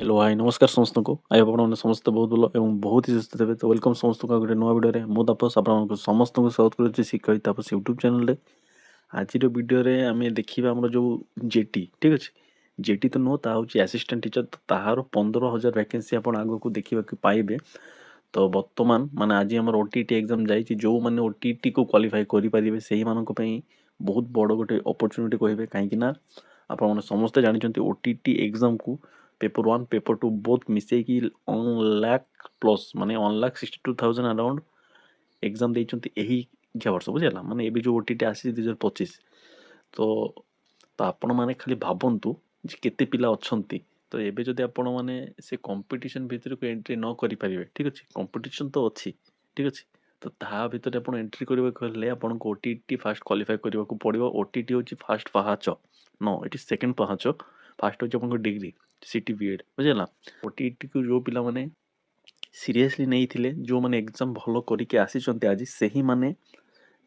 Hello hi नमस्कार समस्त को आई आपने समस्त बहुत भल और बहुत ही सुस्थ थे तो वेलकम समस्त को गोटे नुआ वीडियो मुझे तापस आप समस्त को स्वागत करुच्ची शिक्षक तापस यूट्यूब चैनल आज वीडियो आम देखा आम जो जेटी ठीक अच्छे जेटी तो नुह ता असिस्टेंट टीचर तो तार 15,000 वैकेंसी आप आग को देखा पाइबे। तो बर्तमान माने आज आम ओटीटी एग्जाम जाइए जो मैंने ओटीटी को क्वालिफाई करेंगे से ही बहुत बड़ गोटे अपॉर्चुनिटी कहे कहीं आप समस्ते जानते ओटीटी एग्जाम को पेपर 1 पेपर 2 बोथ मिसेकी 1,00,000+ माने 1,62,000 अराउंड एग्जाम देइचंती एही इच्छा वर्ष बुझला माने एबी जो ओटीटी आसी 2025 तो आपण माने खाली भाबंतु जे केते पिला अछंती तो एबे जदि आपण माने से कंपटीशन भितर को एंट्री न करि परिबे ठीक अछि कंपटीशन तो अछि ठीक अछि तो ता भितर आपण एंट्री करबे कहले आपण को ओटीटी फास्ट क्वालिफाई करबा को पड़िबो ओटीटी होची फास्ट पहाच नो इट इज सेकंड पहाच फास्ट होची आपण को डिग्री सीटी बीएड बुझला ओटीटी को जो पिला माने सीरियसली नहीं थिले जो माने एग्जाम भलो करिके आसीचंती आज सही माने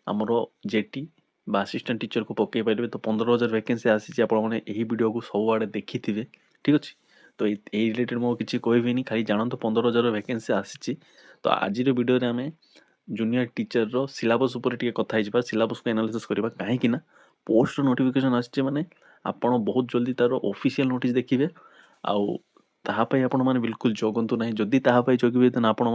हमरो जेटी बा असिस्टेंट टीचर को पकई पारे तो 15,000 वैकेंसी आसी आपने यही वीडियो को सब आड़े देखी थे ठीक अच्छे तो यही रिलेटेड मुझे किसी कहबी खाली जानते 15,000 वैकेंसी आसी तो आज वीडियो आम जूनियर टीचर रो सिलेबस उपर टिके कथा हिजबा सिलेबस को एनालिसिस करबा काहे कि ना पोस्ट नोटिफिकेशन आछे माने आपण बहुत जल्दी तार ऑफिशियल नोटिस देखिबे आउ ताहापाई आपण माने बिल्कुल जगंतु नाही जदि ताहापाई जगिबे देन आपण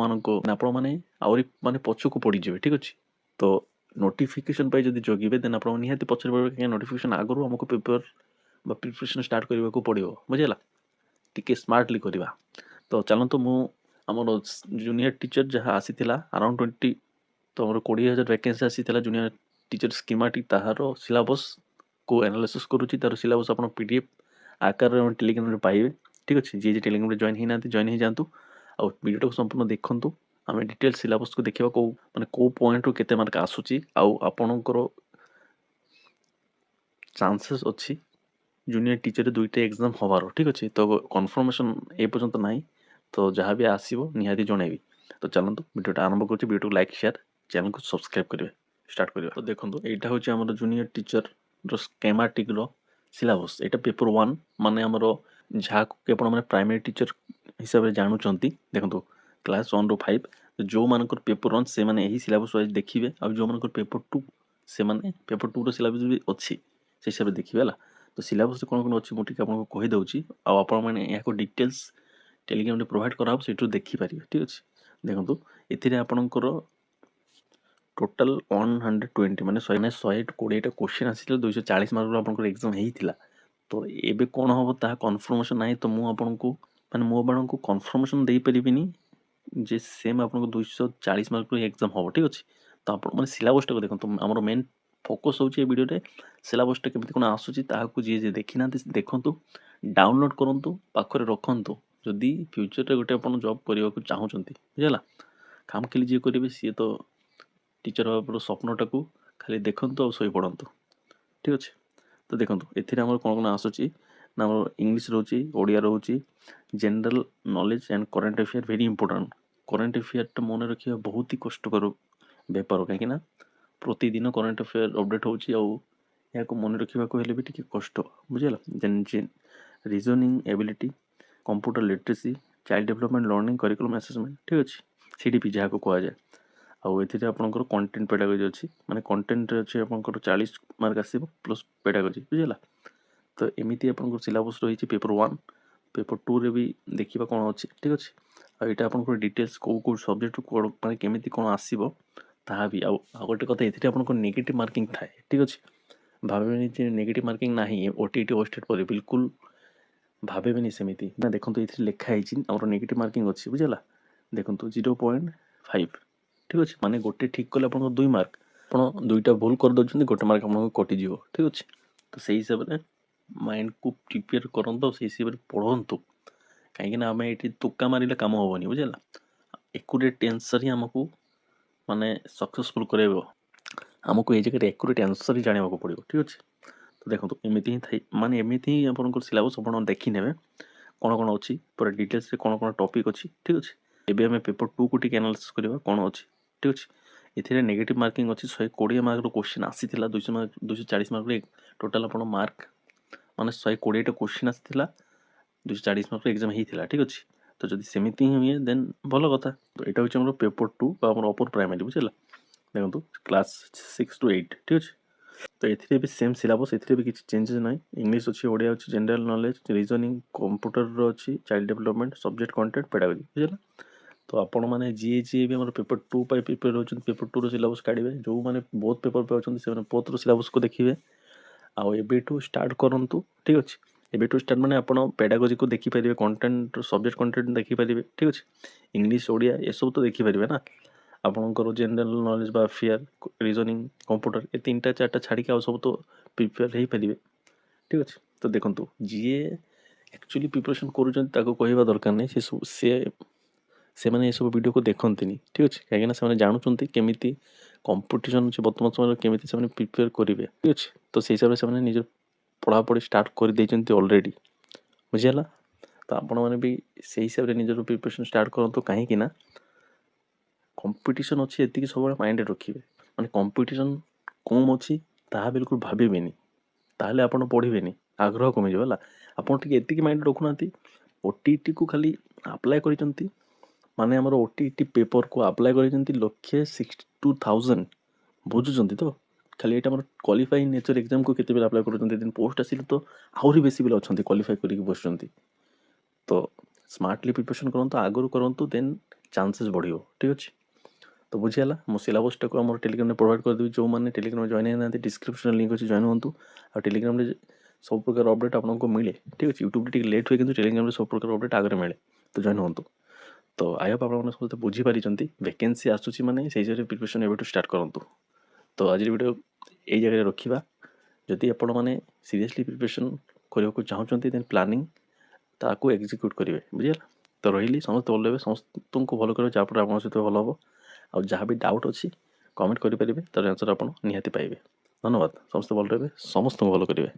माने आउरी माने पछकु पड़ी जेबे ठीक अछि तो नोटिफिकेशन पाई जदि जगिबे देन आपण निहाती पछर पड़बे कि नोटिफिकेशन आगरु हमको पेपर बा प्रिपरेशन स्टार्ट करबा को पड़िबो बुझिला टिके स्मार्टली करबा तो चलंतु मु हमर जूनियर टीचर जहां आसीथिला अराउंड 20 तो हमर 20,000 वैकेंसी आसीथिला जूनियर टीचर स्कीमेटिक ताहारो सिलेबस को एनालिसिस करूची तार सिलेबस आपण पीडीएफ आकार रे टेलीग्राम रे पाइबे ठीक अछि जे टेलीग्राम रे जॉइन हि नांती जॉइन हि जानतु आ वीडियो को संपूर्ण देखंतु आम डिटेल सिलेबस को देखा को माने को पॉइंट रो केते मार्क आसुची आ आपणकर चांसेस अच्छी जूनियर टीचर दुईटा एग्जाम हबार ठीक अच्छे तो कन्फर्मेशन ए पर्यंत ना तो जहाँ भी आसो निहाती जनइबी तो चलते वीडियो आरंभ कर वीडियो को लाइक शेयर चैनल को सब्सक्राइब करेंगे स्टार्ट करिए तो देखो यहाँ हूँ आम जूनियर टीचर स्केमाटिक सिलेबस यहाँ पेपर 1 माने आमर जहाँ को मैंने प्राइमरी टीचर हिसाब से जानुंट देखो क्लास 1 रू 5 जो मान पेपर 1 से माने यही सिलेबस वाइज देखिए और जो मान पेपर 2 से माने पेपर 2 रो सिलेबस भी अच्छी से हिसाब से देखिए है तो सिलेबस कौन कौन अच्छी मुझे आपको कहीदे आपको डिटेल्स टेलीग्राम में प्रोवाइड करा से देखिपारे ठीक अच्छे देखो ये आपणकर टोटाल 120 माने 120 क्वेश्चन आसी 240 मार्क आपंकर एग्जाम होता तो ये कौन हम ता कन्फर्मेशन ना तो मुझे माने मो आपको कन्फर्मेशन दे पारिनी जे सेम आपको 240 मार्क एग्जाम हम ठीक अच्छे तो आप सिलेबस टाक देखो आम मेन फोकस होचे वीडियो सिलेबसटा केमती कौन आसूची ताहाकू जी देखी ना देखु डाउनलोड करूँ पाखरे रखु जदि फ्यूचर गोटे आप जॉब करने को चाहूँगी बुझला काम खेली जी करेंगे सी तो टीचर हाँ स्वप्नटा को खाली देखु और शोई पड़तु ठीक अच्छे तो देखो ये कौन कौन आसूची ना इंग्लीश रोचे ओडिया रोचे general knowledge and current affair very important current affair मन रखा बहुत ही कष्टकर बेपार कहीं प्रतिदिन करंट अफेयर अपडेट हो मन रखा भी टी कष्ट बुझेगा reasoning ability computer literacy child development learning curriculum assessment ठीक अच्छे सीडीपी जहाँ को कहुए आउ ये आपंकर कंटेंट पेडागोजी अच्छी माने कंटेंट अच्छे आपंकर 40 मार्क आसो प्लस पेडागोजी बुझेगा तो एमती आप सिलेबस रही पेपर 1 पेपर 2 रे भी देखा कौन अच्छे ठीक अच्छे आईटा आप डिटेल्स कौ कौ सब्जेक्ट माने केमिति कौन आसीबो ताहा भी आउ गोटे कथा ये आपको नेगेटिव मार्किंग थाए ठीक अच्छे भावे नेगेटिव मार्किंग ना ओटीटी ओस्टेट पर बिल्कुल भावे सेमती ना देखो ये लिखाई आम नेगेटिव मार्किंग अच्छी बुझेगा देखो 0.5 ठीक अच्छे माने गोटे ठीक कले आप 2 मार्क आप दुईटा भूल कर दौरान गोटे मार्क आपको कटिज ठीक अच्छे तो सही हिसाब से माइंड को प्रिपेयर करते से हिसाब से पढ़तु कहीं आम ये तुक्का मारे कम हेनी बुझेगा एक्यूरेट आंसर ही आमको माने सक्सेसफुल करेबो आमको ये जगह एक्यूरेट आंसर ही जाना पड़ो ठीक अच्छे तो देखो एमती ही थी माने एमती ही आप सिलेबस आप देखी ने कौन कौन अच्छी पूरा डिटेल्स कौन कौन टॉपिक अच्छी ठीक अच्छे एबे हमें पेपर 2 को टिके एनालिसिस करबा कौन अच्छी ठीक अच्छे ये नेगेटिव मार्किंग अच्छी 120 मार्क क्वेश्चन आसीथिला 200 मार्क 240 मार्क टोटाल आप मार्क माने 120 क्वेश्चन आसीथिला 240 ମାର୍କର ଏକ୍ଜାମ୍ ହେଇଥିଲା, ଠିକ୍ ଅଛି। ତ ଯଦି ସେମିତି ହିଁ ହୁଏ ଦେନ୍ ଭଲ କଥା। ତ ଏଇଟା ହେଉଛି ଆମର ପେପର୍ 2 ବା ଆମର ଅପର ପ୍ରାଇମାରୀ, ବୁଝିଲା। ଦେଖନ୍ତୁ କ୍ଲାସ୍ 6 to 8, ଠିକ୍ ଅଛି। ତ ଏଥିରେ ବି ସେମ୍ ସିଲାବସ୍, ଏଥିରେ ବି କିଛି ଚେଞ୍ଜେସ୍ ନାହିଁ। ଇଂଲିଶ ଅଛି, ଓଡ଼ିଆ ଅଛି, ଜେନେରାଲ୍ ନଲେଜ୍, ରିଜନିଂ, କମ୍ପ୍ୟୁଟରର ଅଛି, child development, subject content, pedagogy, ବୁଝିଲା। ତ ଆପଣମାନେ ଯିଏ ବି ଆମର ପେପର୍ 2 ପାଇଁ ପ୍ରିପେୟାର ହେଉଛନ୍ତି, ପେପର୍ 2ର ସିଲାବସ୍ କାଢ଼ିବେ। ଯେଉଁମାନେ ବୋଥ୍ ପେପର୍ ପାଇଁ ଅଛନ୍ତି ସେମାନେ ବୋଥ୍ର ସିଲାବସ୍କୁ ଦେଖିବେ। ଆଉ ଏବେଠୁ ଷ୍ଟାର୍ଟ କରନ୍ତୁ, ଠିକ୍ ଅଛି। ଏବେଠୁ ଷ୍ଟାର୍ଟ ମାନେ ଆପଣ ପେଡାଗୋଜିକୁ ଦେଖିପାରିବେ, କଣ୍ଟେଣ୍ଟ, ସବଜେକ୍ଟ କଣ୍ଟେଣ୍ଟ ଦେଖିପାରିବେ, ଠିକ୍ ଅଛି। ଇଂଲିଶ, ଓଡ଼ିଆ ଏସବୁ ତ ଦେଖିପାରିବେ ନା। ଆପଣଙ୍କର ଜେନେରାଲ୍ ନଲେଜ୍ ବା ଫେୟାର, ରିଜନିଂ, କମ୍ପ୍ୟୁଟର ଏ 3ଟା 4ଟା ଛାଡ଼ିକି ଆଉ ସବୁ ତ ପ୍ରିପେୟାର ହେଇପାରିବେ, ଠିକ୍ ଅଛି। ତ ଦେଖନ୍ତୁ ଯିଏ ଆକ୍ଚୁଆଲି ପ୍ରିପାରେସନ୍ କରୁଛନ୍ତି ତାକୁ କହିବା ଦରକାର ନାହିଁ, ସେମାନେ ଏସବୁ ଭିଡ଼ିଓକୁ ଦେଖନ୍ତିନି, ଠିକ୍ ଅଛି। କାହିଁକିନା ସେମାନେ ଜାଣୁଛନ୍ତି କେମିତି କମ୍ପିଟିସନ୍ ଅଛି ବର୍ତ୍ତମାନ ସମୟରେ, କେମିତି ସେମାନେ ପ୍ରିପେୟାର କରିବେ, ଠିକ୍ ଅଛି। ତ ସେଇ ହିସାବରେ ସେମାନେ ନିଜ ପଢ଼ାପଢ଼ି ଷ୍ଟାର୍ଟ କରିଦେଇଛନ୍ତି ଅଲରେଡ଼ି, ବୁଝିହେଲା। ତ ଆପଣମାନେ ବି ସେଇ ହିସାବରେ ନିଜର ପ୍ରିପାରେସନ୍ ଷ୍ଟାର୍ଟ କରନ୍ତୁ। କାହିଁକି ନା କମ୍ପିଟିସନ୍ ଅଛି ଏତିକି ସବୁବେଳେ ମାଇଣ୍ଡରେ ରଖିବେ। ମାନେ କମ୍ପିଟିସନ୍ କମ୍ ଅଛି ତାହା ବିଲକୁଲ ଭାବିବେନି, ତାହେଲେ ଆପଣ ପଢ଼ିବେନି, ଆଗ୍ରହ କମିଯିବ ହେଲା। ଆପଣ ଟିକେ ଏତିକି ମାଇଣ୍ଡ ରଖୁନାହାନ୍ତି, OTETକୁ ଖାଲି ଆପ୍ଲାଏ କରିଛନ୍ତି, ମାନେ ଆମର OTET ପେପରକୁ ଆପ୍ଲାଏ କରିଛନ୍ତି 162,000, ବୁଝୁଛନ୍ତି ତ। ଖାଲି ଏଇଟା ଆମର କ୍ୱାଲିଫାଇଂ ନେଚର ଏକ୍ଜାମକୁ କେତେ ପିଲା ଆପ୍ଲାଏ କରୁଛନ୍ତି, ଦେନ୍ ପୋଷ୍ଟ ଆସିଲେ ତ ଆହୁରି ବେଶୀ ପିଲା ଅଛନ୍ତି କ୍ୱାଲିଫାଇ କରିକି ବସୁଛନ୍ତି। ତ ସ୍ମାର୍ଟଲି ପ୍ରିପାରେସନ୍ କରନ୍ତୁ, ଆଗରୁ କରନ୍ତୁ, ଦେନ୍ ଚାନ୍ସେସ୍ ବଢ଼ିବ, ଠିକ୍ ଅଛି। ତ ବୁଝିହେଲା। ମୁଁ ସିଲାବସ୍ଟାକୁ ଆମର ଟେଲିଗ୍ରାମରେ ପ୍ରୋଭାଇଡ଼ କରିଦେବି। ଯେଉଁମାନେ ଟେଲିଗ୍ରାମରେ ଜଏନ୍ ହେଇନାହାନ୍ତି ଡିସ୍କ୍ରିପ୍ସନରେ ଲିଙ୍କ୍ ଅଛି, ଜଏନ୍ ହୁଅନ୍ତୁ। ଆଉ ଟେଲିଗ୍ରାମରେ ସବୁ ପ୍ରକାର ଅପଡ଼େଟ୍ ଆପଣଙ୍କୁ ମିଳେ, ଠିକ୍ ଅଛି। ୟୁଟ୍ୟୁବରେ ଟିକେ ଲେଟ୍ ହୁଏ କିନ୍ତୁ ଟେଲିଗ୍ରାମରେ ସବୁ ପ୍ରକାର ଅପଡ଼େଟ୍ ଆଗରେ ମିଳେ, ତ ଜଏନ୍ ହୁଅନ୍ତୁ। ତ ଆଇ ହୋପ୍ ଆପଣମାନେ ସମସ୍ତେ ବୁଝିପାରିଛନ୍ତି। ଭ୍ୟାକେନ୍ସି ଆସୁଛି ମାନେ ସେଇ ହିସାବରେ ପ୍ରିପାରେସନ୍ ଏବେଠୁ ଷ୍ଟାର୍ଟ କରନ୍ତୁ। ତ ଆଜିର ଭିଡ଼ିଓ ଏଇ ଜାଗାରେ ରଖିବା। ଯଦି ଆପଣମାନେ ସିରିୟସଲି ପ୍ରିପାରେସନ୍ କରିବାକୁ ଚାହୁଁଛନ୍ତି ଦେନ୍ ପ୍ଲାନିଂ ତାକୁ ଏକ୍ଜିକ୍ୟୁଟ୍ କରିବେ, ବୁଝିହେଲା। ତ ରହିଲି, ସମସ୍ତେ ଭଲ ରହିବେ, ସମସ୍ତଙ୍କୁ ଭଲ କରିବେ, ଯାହାଫଳରେ ଆପଣଙ୍କ ସହିତ ଭଲ ହେବ। ଆଉ ଯାହା ବି ଡାଉଟ୍ ଅଛି କମେଣ୍ଟ କରିପାରିବେ, ତାର ଆନ୍ସର୍ ଆପଣ ନିହାତି ପାଇବେ। ଧନ୍ୟବାଦ। ସମସ୍ତେ ଭଲ ରହିବେ, ସମସ୍ତଙ୍କୁ ଭଲ କରିବେ।